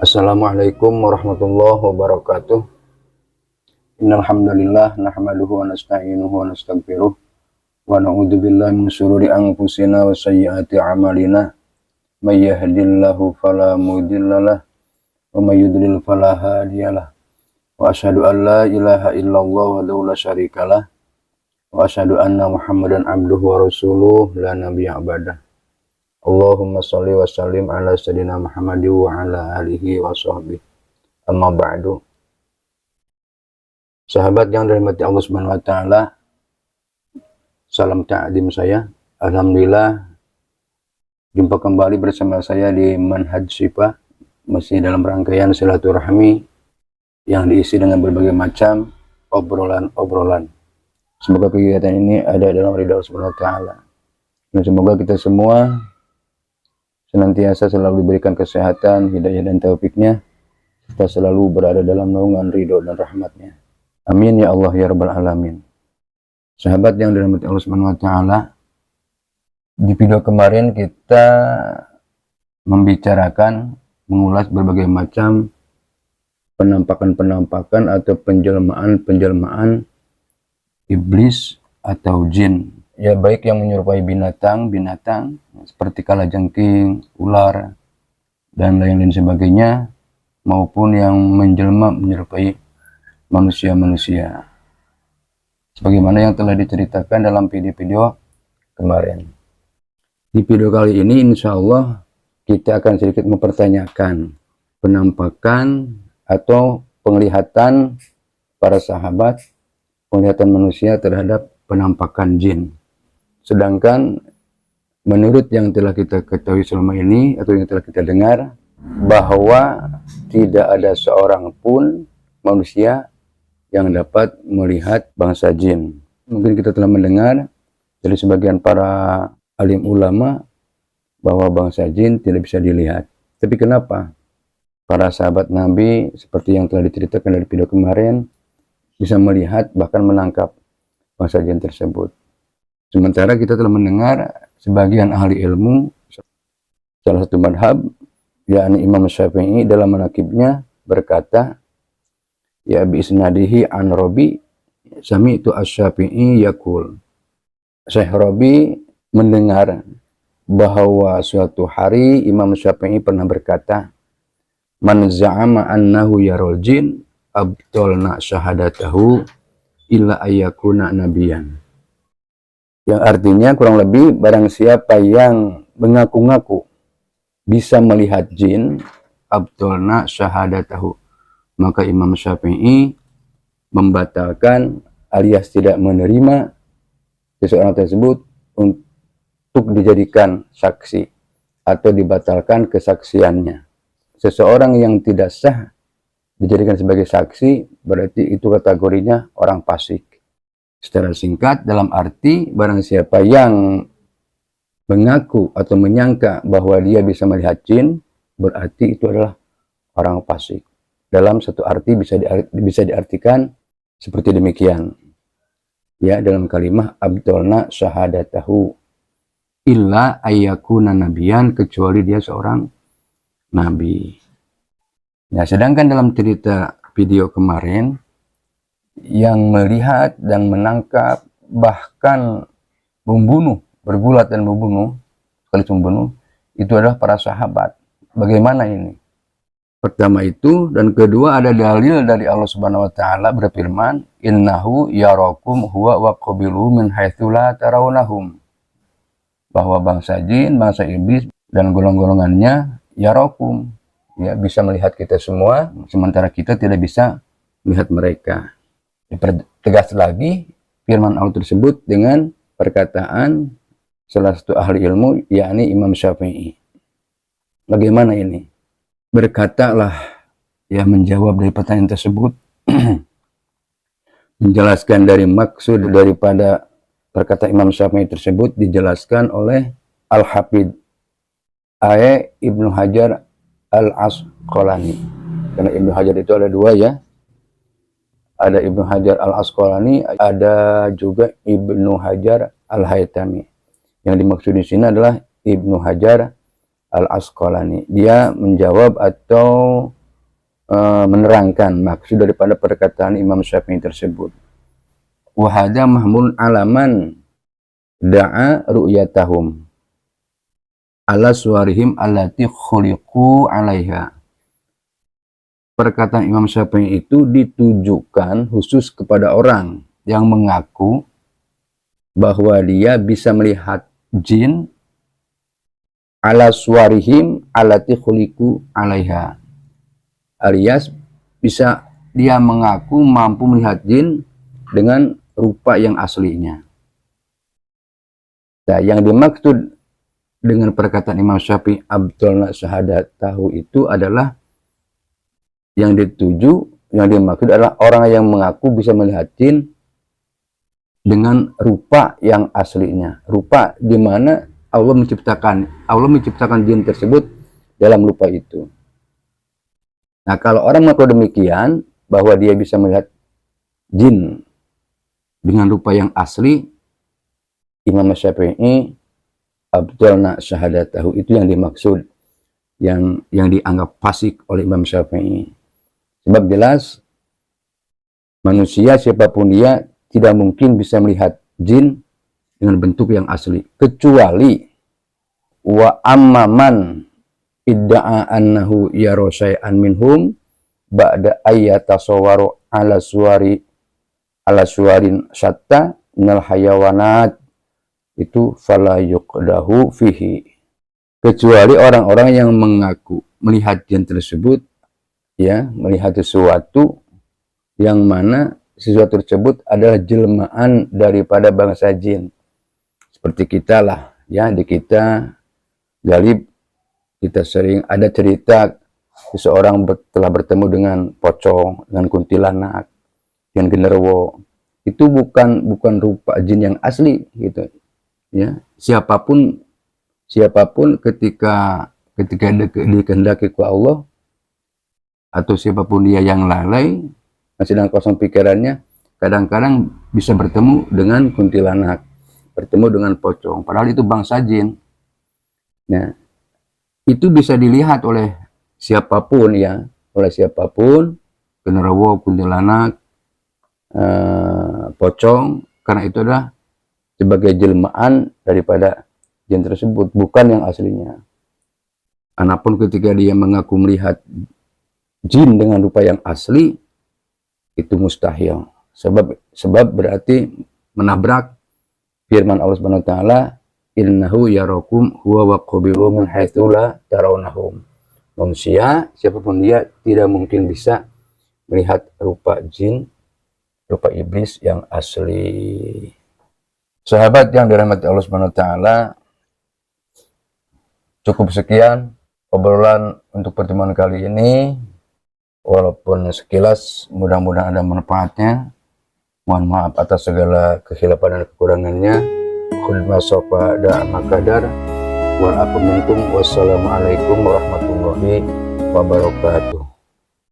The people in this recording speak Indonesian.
Assalamualaikum warahmatullahi wabarakatuh. Innal hamdalillah nahmaduhu wa nasta'inuhu wa nastaghfiruh wa na'udzubillahi min syururi anfusina wa sayyiati a'malina. May yahdihillahu fala mudhillalah wa may yudlil fala hadiyalah. Wa asyhadu an la ilaha illallah wahdahu la syarikalah wa asyhadu anna Muhammadan abduhu wa rasuluh la nabiyya ba'dah. Allahumma sholli wa sallim ala sayyidina Muhammad wa ala alihi wa sahbihi. Amma ba'du. Sahabat yang dirahmati Allah Subhanahu wa taala, salam ta'zim saya. Alhamdulillah jumpa kembali bersama saya di Manhaj Syifa, masih dalam rangkaian silaturahmi yang diisi dengan berbagai macam obrolan-obrolan. Semoga kegiatan ini ada dalam ridha Allah Subhanahu wa taala. Dan semoga kita semua senantiasa selalu diberikan kesehatan, hidayah dan taufiknya, kita selalu berada dalam naungan ridho dan rahmatnya. Amin ya Allah ya Rabbal Alamin. Sahabat yang dirahmati Allah Subhanahu wa taala, di video kemarin kita membicarakan, mengulas berbagai macam penampakan-penampakan atau penjelmaan-penjelmaan iblis atau jin. Ya, baik yang menyerupai binatang seperti kalajengking, ular, dan lain-lain sebagainya, maupun yang menjelma menyerupai manusia-manusia. Sebagaimana yang telah diceritakan dalam video-video kemarin. Di video kali ini insya Allah kita akan sedikit mempertanyakan penampakan atau penglihatan para sahabat, penglihatan manusia terhadap penampakan jin. Sedangkan menurut yang telah kita ketahui selama ini atau yang telah kita dengar, bahwa tidak ada seorang pun manusia yang dapat melihat bangsa jin. Mungkin kita telah mendengar dari sebagian para alim ulama bahwa bangsa jin tidak bisa dilihat. Tapi kenapa para sahabat Nabi seperti yang telah diceritakan dari video kemarin bisa melihat bahkan menangkap bangsa jin tersebut? Sementara kita telah mendengar sebagian ahli ilmu, salah satu madhab, yakni Imam Syafi'i dalam manaqibnya berkata, ya bi isnadihi an Rabi sami'tu asy-Syafi'i yaqul. Syekh Rabi mendengar bahwa suatu hari Imam Syafi'i pernah berkata, man za'ama annahu yarul jin abtalna syahadatahu illa ayyakuna nabiyan. Yang artinya kurang lebih, barang siapa yang mengaku-ngaku bisa melihat jin, abtalna syahadatahu, maka Imam Syafi'i membatalkan alias tidak menerima seseorang tersebut untuk dijadikan saksi atau dibatalkan kesaksiannya. Seseorang yang tidak sah dijadikan sebagai saksi berarti itu kategorinya orang fasik. Secara singkat, dalam arti barang siapa yang mengaku atau menyangka bahwa dia bisa melihat jin, berarti itu adalah orang fasik. Dalam satu arti bisa diartikan seperti demikian. Ya, dalam kalimah abdolna syahadatahu illa ayyakuna nabiyan, kecuali dia seorang nabi. Nah, sedangkan dalam cerita video kemarin, yang melihat dan menangkap bahkan membunuh, bergulat dan membunuh, sekali membunuh, itu adalah para sahabat. Bagaimana ini? Pertama itu, dan kedua ada dalil dari Allah Subhanahu wa taala berfirman, innahu yarakum huwa wa qabiluhu min haitsu la tarawnahum. Bahwa bangsa jin, bangsa iblis dan golongan-golongannya yarakum, ya, bisa melihat kita semua, sementara kita tidak bisa melihat mereka. Dipertegas lagi firman Allah tersebut dengan perkataan salah satu ahli ilmu, yakni Imam Syafi'i. Bagaimana ini? Berkatalah, ya, menjawab dari pertanyaan tersebut, menjelaskan dari maksud daripada perkataan Imam Syafi'i tersebut dijelaskan oleh Al-Hafidh Ibnu Hajar Al-Asqalani. Karena Ibnu Hajar itu ada dua, ya. Ada Ibnu Hajar Al-Asqalani, ada juga Ibnu Hajar Al-Haytami. Yang dimaksud di sini adalah Ibnu Hajar Al-Asqalani. Dia menjawab atau menerangkan maksud daripada perkataan Imam Syafi'i tersebut. Wa hadza mahmul alaman da'a ru'yatahum ala suwarihim allati khuliqu 'alaiha. Perkataan Imam Syafi'i itu ditujukan khusus kepada orang yang mengaku bahwa dia bisa melihat jin ala suwarihim allati khuliqu 'alaiha, alias bisa dia mengaku mampu melihat jin dengan rupa yang aslinya. Nah, yang dimaksud dengan perkataan Imam Syafi'i abtalna syahadatahu itu adalah yang dimaksud adalah orang yang mengaku bisa melihat jin dengan rupa yang aslinya. Rupa di mana Allah menciptakan jin tersebut dalam rupa itu. Nah, kalau orang mengaku demikian bahwa dia bisa melihat jin dengan rupa yang asli, Imam Syafi'i abtalna syahadatahu itu yang dimaksud, yang dianggap fasik oleh Imam Syafi'i. Sebab jelas manusia siapapun dia tidak mungkin bisa melihat jin dengan bentuk yang asli, kecuali wa amman idda'a annahu yara syai'an minhum ba'da ayyatasawwaru ala suwarin syatta minal hayawanat, itu fala yuqdahu fihi. Kecuali orang-orang yang mengaku melihat jin tersebut, ya, melihat sesuatu yang mana sesuatu tersebut adalah jelmaan daripada bangsa jin. Seperti kita lah, ya, di kita galib kita sering ada cerita seseorang telah bertemu dengan pocong, dengan kuntilanak, dengan genderuwo. Itu bukan rupa jin yang asli gitu. Ya, siapapun ketika dikehendaki ku Allah, atau siapapun dia yang lalai, masih sedang kosong pikirannya, kadang-kadang bisa bertemu dengan kuntilanak, bertemu dengan pocong, padahal itu bangsa jin. Nah, itu bisa dilihat oleh siapapun, ya, oleh siapapun, genderuwo, kuntilanak, pocong, karena itu adalah sebagai jelmaan daripada jin tersebut, bukan yang aslinya. Adapun ketika dia mengaku melihat jin dengan rupa yang asli, itu mustahil. Sebab berarti menabrak firman Allah Subhanahu wa taala, innahu yarakum huwa wa qabiluhu min haitsu la tarawnahum. Manusia siapapun dia tidak mungkin bisa melihat rupa jin, rupa iblis yang asli. Sahabat yang dirahmati Allah Subhanahu wa taala, cukup sekian obrolan untuk pertemuan kali ini. Walaupun sekilas mudah-mudahan ada manfaatnya. Mohon maaf atas segala kekhilafan dan kekurangannya. Khudma sofa dan makadar. Wal afu minkum. Wassalamualaikum warahmatullahi wabarakatuh.